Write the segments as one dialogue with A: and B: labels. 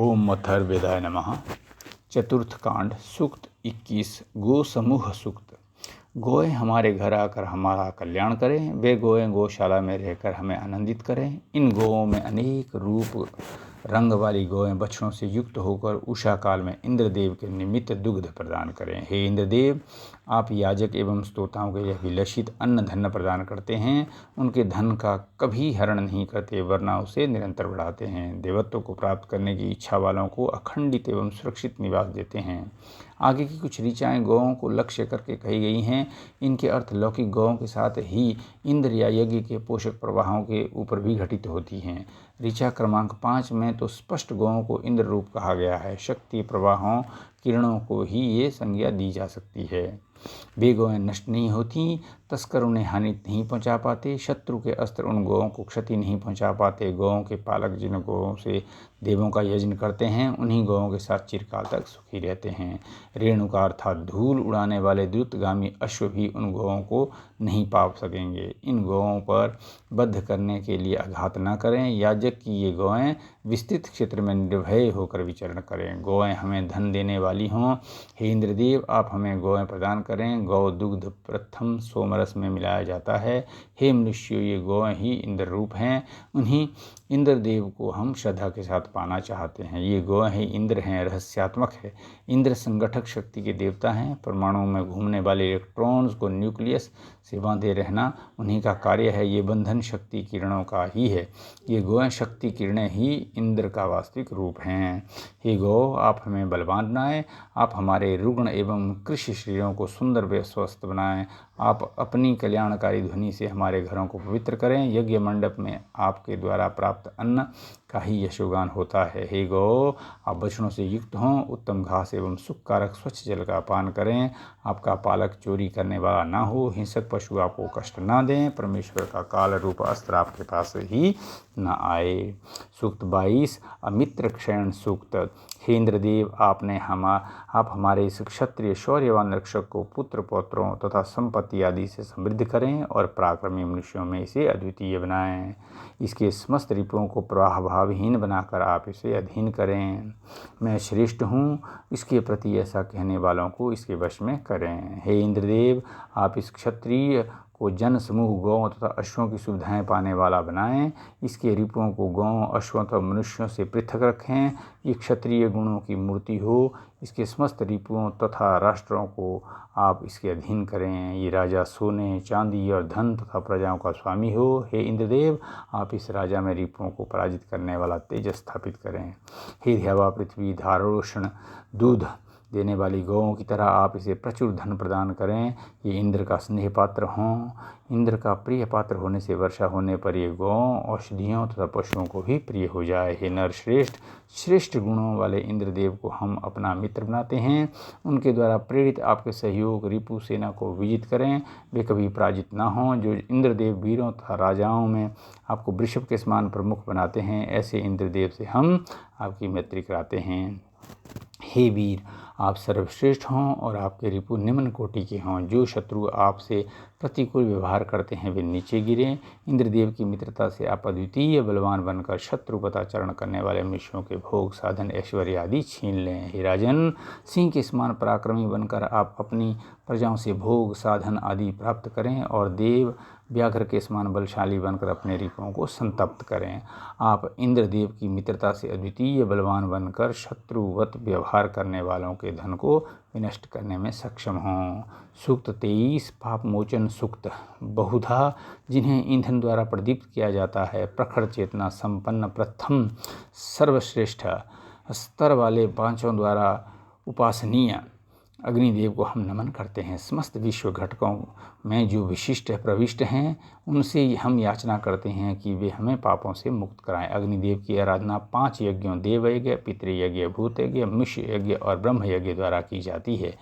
A: ओम अथर्ववेदाय नमः। चतुर्थ कांड सूक्त 21 गो समूह सूक्त। गोएं हमारे घर आकर हमारा कल्याण करें, वे गोएं गौशाला में रहकर हमें आनंदित करें। इन गोओं में अनेक रूप रंग वाली गोएं बछड़ों से युक्त होकर उषा काल में इंद्रदेव के निमित्त दुग्ध प्रदान करें। हे इंद्रदेव, आप याजक एवं स्तोताओं के अभिलषित अन्न धन प्रदान करते हैं, उनके धन का कभी हरण नहीं करते, वरना उसे निरंतर बढ़ाते हैं। देवत्व को प्राप्त करने की इच्छा वालों को अखंडित एवं सुरक्षित निवास देते हैं। आगे की कुछ ऋचाएँ गौओं को लक्ष्य करके कही गई हैं। इनके अर्थ लौकिक गौओं के साथ ही इंद्र या यज्ञ के पोषक प्रवाहों के ऊपर भी घटित होती हैं। ऋचा क्रमांक 5 में तो स्पष्ट गौओं को इंद्र रूप कहा गया है। शक्ति प्रवाहों किरणों को ही ये संज्ञा दी जा सकती है। वे गौएं नष्ट नहीं होती, तस्कर उन्हें हानि नहीं पहुंचा पाते, शत्रु के अस्त्र उन गौओं को क्षति नहीं पहुंचा पाते। गौओं के पालक जिन गौओं से देवों का यजन करते हैं, उन्हीं गौओं के साथ चिरकाल तक सुखी रहते हैं। रेणुका अर्थात धूल उड़ाने वाले द्रुतगामी अश्व भी उन गौओं को नहीं पा सकेंगे। इन गौओं पर बद्ध करने के लिए आघात न करें। याजक की ये गौएं विस्तृत क्षेत्र में निर्भय होकर विचरण करें। गौएं हमें धन देने वाली हों। हे इंद्रदेव, आप हमें गौएं प्रदान करें। गौ दुग्ध प्रथम सोमरस में मिलाया जाता है। हे मनुष्यों, ये गौएं ही इंद्र रूप हैं। उन्हीं इंद्रदेव को हम श्रद्धा के साथ पाना चाहते हैं। ये गौएं ही इंद्र हैं, रहस्यात्मक है। इंद्र संगठक शक्ति के देवता हैं। परमाणु में घूमने वाले इलेक्ट्रॉन्स को न्यूक्लियस से बांधे रहना उन्हीं का कार्य है। ये बंधन शक्ति किरणों का ही है। ये गौएं शक्ति किरणें ही इंद्र का वास्तविक रूप हैं। हे गौ, आप हमें बलवान बनाएं। आप हमारे रुग्ण एवं कृषि शरीरों को सुंदर व स्वस्थ बनाएं। आप अपनी कल्याणकारी ध्वनि से हमारे घरों को पवित्र करें। यज्ञ मंडप में आपके द्वारा प्राप्त अन्न का ही यशोगान होता है। हे गौ, आप बछड़ों से युक्त हों, उत्तम घास एवं सुखकारक स्वच्छ जल का पान करें। आपका पालक चोरी करने वाला ना हो, हिंसक पशु आपको कष्ट ना दें, परमेश्वर का काल रूप अस्त्र आपके पास ही न आए। सूक्त 22 अमित्र क्षयण सूक्त। हे इंद्रदेव, आप हमारे इस क्षत्रिय शौर्यवान रक्षक को पुत्र पौत्रों तथा संपत्ति आदि से समृद्ध करें और पराक्रमी मनुष्यों में इसे अद्वितीय बनाएं। इसके समस्त रिपुओं को प्रवाह भावहीन बनाकर आप इसे अधीन करें। मैं श्रेष्ठ हूँ, इसके प्रति ऐसा कहने वालों को इसके वश में करें। हे इंद्रदेव, आप इस क्षत्रिय को जन समूह गौओं तथा अश्वों की सुविधाएं पाने वाला बनाएं। इसके रिपुओं को गौओं, अश्वों तथा मनुष्यों से पृथक रखें। ये क्षत्रिय गुणों की मूर्ति हो। इसके समस्त रिपुओं तथा राष्ट्रों को आप इसके अधीन करें। ये राजा सोने, चांदी और धन तथा प्रजाओं का स्वामी हो। हे इंद्रदेव, आप इस राजा में रिपुओं को पराजित करने वाला तेज स्थापित करें। हे हवा, पृथ्वी, धारोष्ण, दूध देने वाली गौओं की तरह आप इसे प्रचुर धन प्रदान करें। ये इंद्र का स्नेह पात्र हों। इंद्र का प्रिय पात्र होने से वर्षा होने पर ये गौओं, औषधियों तथा पशुओं को भी प्रिय हो जाए। हे नरश्रेष्ठ, श्रेष्ठ गुणों वाले इंद्रदेव को हम अपना मित्र बनाते हैं। उनके द्वारा प्रेरित आपके सहयोग रिपु सेना को विजित करें। वे कभी पराजित ना हों। जो इंद्रदेव वीरों तथा राजाओं में आपको वृषभ के समान प्रमुख बनाते हैं, ऐसे इंद्रदेव से हम आपकी मैत्री कराते हैं। हे वीर, आप सर्वश्रेष्ठ हों और आपके रिपु निम्न कोटि के हों। जो शत्रु आपसे प्रतिकूल व्यवहार करते हैं वे नीचे गिरें। इंद्रदेव की मित्रता से आप अद्वितीय बलवान बनकर शत्रु पताचरण करने वाले मनुष्यों के भोग, साधन, ऐश्वर्य आदि छीन लें। हे राजन, सिंह के समान पराक्रमी बनकर आप अपनी प्रजाओं से भोग, साधन आदि प्राप्त करें और देव व्याघ्र के समान बलशाली बनकर अपने रिपुओं को संतप्त करें। आप इंद्रदेव की मित्रता से अद्वितीय बलवान बनकर शत्रुवत व्यवहार करने वालों के धन को विनष्ट करने में सक्षम हों। सूक्त 23 पाप मोचन सूक्त। बहुधा जिन्हें ईंधन द्वारा प्रदीप्त किया जाता है, प्रखर चेतना संपन्न प्रथम सर्वश्रेष्ठ स्तर वाले पांचों द्वारा उपासनीय अग्निदेव को हम नमन करते हैं। समस्त विश्व घटकों में जो विशिष्ट प्रविष्ट हैं, उनसे हम याचना करते हैं कि वे हमें पापों से मुक्त कराएं। अग्निदेव की आराधना 5 यज्ञों, देव यज्ञ, पितृयज्ञ, भूत यज्ञ, मनुष्य यज्ञ और ब्रह्म यज्ञ द्वारा की जाती है।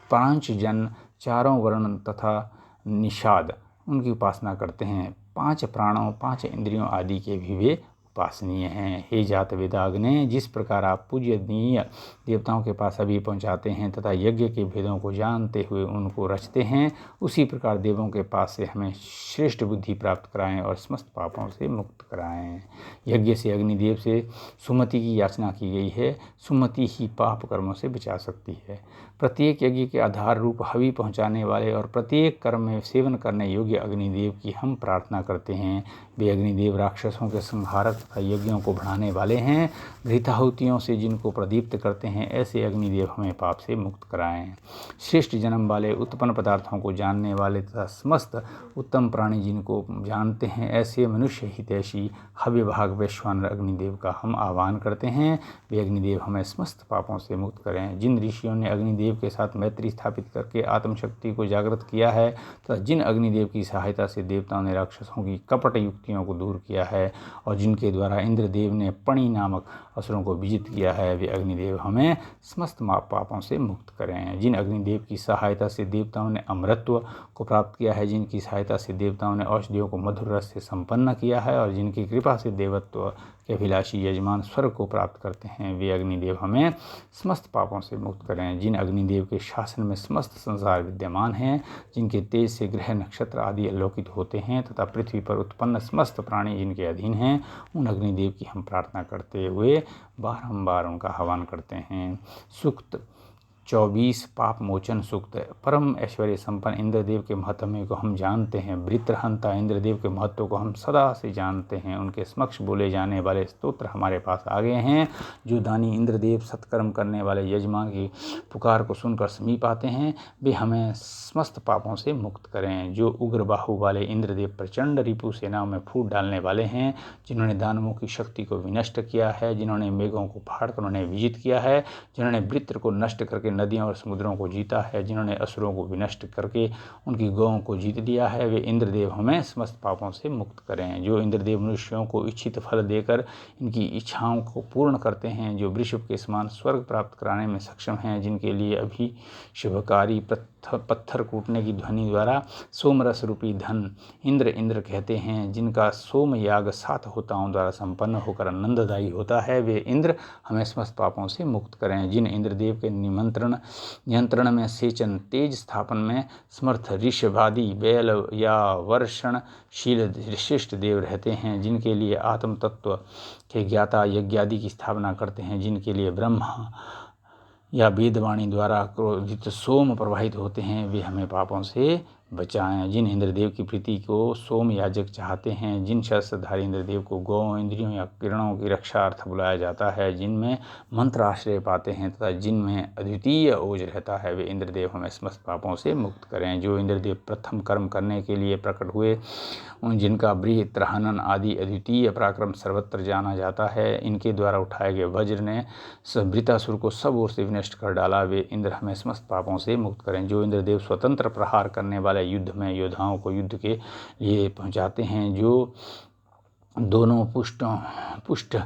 A: 5 जन, चारों वर्ण तथा निषाद उनकी उपासना करते हैं। 5 प्राणों, 5 इंद्रियों आदि के भी वे उपासनीय हैं। हे जात वेदाग्ने, जिस प्रकार आप पूज्यनीय देवताओं के पास अभी पहुँचाते हैं तथा यज्ञ के भेदों को जानते हुए उनको रचते हैं, उसी प्रकार देवों के पास से हमें श्रेष्ठ बुद्धि प्राप्त कराएं और समस्त पापों से मुक्त कराएं। यज्ञ से अग्निदेव से सुमति की याचना की गई है। सुमति ही पाप कर्मों से बचा सकती है। प्रत्येक यज्ञ के आधार रूप हवि पहुँचाने वाले और प्रत्येक कर्म में सेवन करने योग्य अग्निदेव की हम प्रार्थना करते हैं। वे अग्निदेव राक्षसों के संहारक तथा यज्ञों को बढ़ाने वाले हैं। घृताहुतियों से जिनको प्रदीप्त करते हैं, ऐसे अग्निदेव हमें पाप से मुक्त कराएं। श्रेष्ठ जन्म वाले उत्पन्न पदार्थों को जानने वाले तथा समस्त उत्तम प्राणी जिनको जानते हैं, ऐसे मनुष्य हितैषी हव्यभाग वैश्वानर अग्निदेव का हम आह्वान करते हैं। वे अग्निदेव हमें समस्त पापों से मुक्त करें। जिन ऋषियों ने अग्निदेव के साथ मैत्री स्थापित करके आत्मशक्ति को जागृत किया है तथा जिन अग्निदेव की सहायता से देवताओं ने राक्षसों की कपट युक्तियों को दूर किया है और जिनके द्वारा इंद्रदेव ने पणि नामक असुरों को विजित किया है, वे अग्निदेव हमें समस्त पापों से मुक्त करें। जिन अग्निदेव की सहायता से देवताओं ने अमरत्व को प्राप्त किया है, जिनकी सहायता से देवताओं ने औषधियों को मधुर रस से संपन्न किया है और जिनकी कृपा से देवत्व के अभिलाषी यजमान स्वर्ग को प्राप्त करते हैं, वे अग्निदेव हमें समस्त पापों से मुक्त करें। जिन अग्निदेव के शासन में समस्त संसार विद्यमान हैं, जिनके तेज से ग्रह नक्षत्र आदि आलोकित होते हैं तथा पृथ्वी पर उत्पन्न समस्त प्राणी जिनके अधीन हैं, उन अग्निदेव की हम प्रार्थना करते हुए बारंबार उनका आह्वान करते हैं। सूक्त 24 पाप मोचन सूक्त। परम ऐश्वर्य संपन्न इंद्रदेव के महत्व को हम जानते हैं। वृत्रहंता इंद्रदेव के महत्व को हम सदा से जानते हैं। उनके समक्ष बोले जाने वाले स्तोत्र हमारे पास आ गए हैं। जो दानी इंद्रदेव सत्कर्म करने वाले यजमान की पुकार को सुनकर समीप आते हैं, वे हमें समस्त पापों से मुक्त करें। जो उग्र बाहु वाले इंद्रदेव प्रचंड रिपु सेनाओं में फूट डालने वाले हैं, जिन्होंने दानवों की शक्ति को विनष्ट किया है, जिन्होंने मेघों को फाड़कर उन्हें विजित किया है, जिन्होंने वृत्र को नष्ट करके नदियों और समुद्रों को जीता है, जिन्होंने असुरों को विनष्ट करके उनकी गौओं को जीत लिया है, वे इंद्रदेव हमें समस्त पापों से मुक्त करें। जो इंद्रदेव मनुष्यों को इच्छित फल देकर इनकी इच्छाओं को पूर्ण करते हैं, जो वृषभ के समान स्वर्ग प्राप्त कराने में सक्षम हैं, जिनके लिए अभी शुभकारी पत्थर कूटने की ध्वनि द्वारा सोमरस रूपी धन इंद्र कहते हैं, जिनका सोम याग 7 होताओं द्वारा संपन्न होकर आनंददायी होता है, वे इंद्र हमें समस्त पापों से मुक्त करें। जिन इंद्रदेव के नियंत्रण में सेचन तेज स्थापन में समर्थ ऋषभादि बैल या वर्षणशील श्रेष्ठ देव रहते हैं, जिनके लिए आत्म तत्व के ज्ञाता यज्ञादि की स्थापना करते हैं, जिनके लिए ब्रह्मा या वेदवाणी द्वारा क्रोधित सोम प्रवाहित होते हैं, वे हमें पापों से बचाएं। जिन इंद्रदेव की प्रीति को सोम याजक चाहते हैं, जिन शस्त्रधारी इंद्रदेव को गौ इंद्रियों या किरणों की रक्षार्थ बुलाया जाता है, जिनमें मंत्र आश्रय पाते हैं तथा जिनमें अद्वितीय ओज रहता है, वे इंद्रदेव हमें समस्त पापों से मुक्त करें। जो इंद्रदेव प्रथम कर्म करने के लिए प्रकट हुए, जिनका वृत्र हनन आदि अद्वितीय पराक्रम सर्वत्र जाना जाता है, इनके द्वारा उठाए गए वज्र ने वृतासुर को सब ओर से विनष्ट कर डाला, वे इंद्र हमें समस्त पापों से मुक्त करें। जो इंद्रदेव स्वतंत्र प्रहार करने वाले युद्ध में योद्धाओं को युद्ध के लिए पहुंचाते हैं, जो दोनों पुष्ट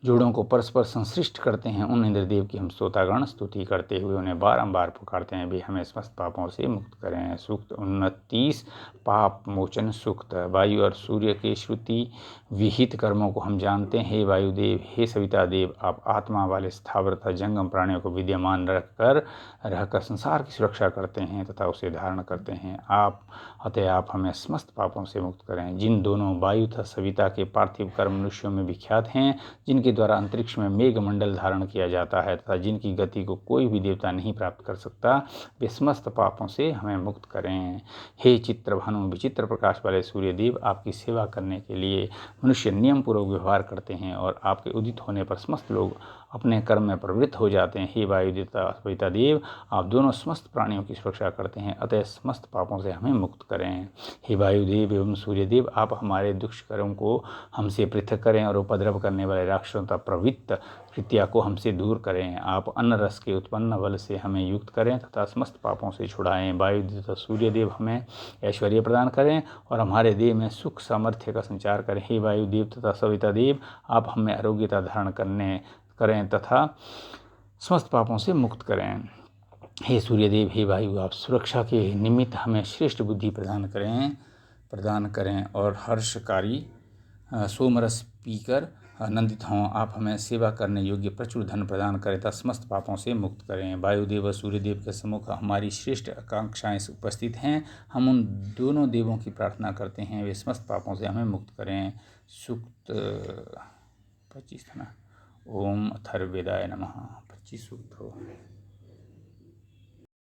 A: जोड़ों को परस्पर संश्लिष्ट करते हैं, उन इंद्रदेव की हम स्तोतागण स्तुति करते हुए उन्हें बारंबार पुकारते हैं, वे हमें समस्त पापों से मुक्त करें। सूक्त 29 पाप मोचन सूक्त। वायु और सूर्य के श्रुति विहित कर्मों को हम जानते हैं। हे वायुदेव, हे सविता देव, आप आत्मा वाले स्थावर तथा जंगम प्राणियों को विद्यमान रहकर संसार की सुरक्षा करते हैं तथा उसे धारण करते हैं। अतः आप हमें समस्त पापों से मुक्त करें। जिन दोनों वायु तथा सविता के पार्थिव कर्म मनुष्यों में विख्यात हैं, जिनके द्वारा अंतरिक्ष में मेघ मंडल धारण किया जाता है तथा जिनकी गति को कोई भी देवता नहीं प्राप्त कर सकता, वे समस्त पापों से हमें मुक्त करें। हे चित्रभानु, विचित्र प्रकाश वाले सूर्यदेव, आपकी सेवा करने के लिए मनुष्य नियम पूर्वक व्यवहार करते हैं और आपके उदित होने पर समस्त लोग अपने कर्म में प्रवृत्त हो जाते हैं। हे वायुदेवता सविता देव, आप दोनों समस्त प्राणियों की सुरक्षा करते हैं, अतः समस्त पापों से हमें मुक्त करें। हे वायुदेव एवं सूर्यदेव, आप हमारे दुष्कर्म को हमसे पृथक करें और उपद्रव करने वाले राक्षसों तथा प्रवृत्त कृत्या को हमसे दूर करें। आप अन्न रस के उत्पन्न बल से हमें युक्त करें तथा समस्त पापों से छुड़ाएं। वायुदेव तथा सूर्यदेव हमें ऐश्वर्य प्रदान करें और हमारे देह में सुख सामर्थ्य का संचार करें। हे वायुदेव तथा सविता देव, आप हमें आरोग्यता धारण करें तथा समस्त पापों से मुक्त करें। हे सूर्यदेव, हे वायु, आप सुरक्षा के निमित्त हमें श्रेष्ठ बुद्धि प्रदान करें और हर्षकारी सोमरस पीकर आनंदित हों। आप हमें सेवा करने योग्य प्रचुर धन प्रदान करें तथा समस्त पापों से मुक्त करें। वायुदेव व सूर्यदेव के सम्मुख हमारी श्रेष्ठ आकांक्षाएं उपस्थित हैं। हम उन दोनों देवों की प्रार्थना करते हैं, वे समस्त पापों से हमें मुक्त करें। सूक्त 25 था ना। ओम अथर्ववेदाय नमः। 25 सूक्त हो।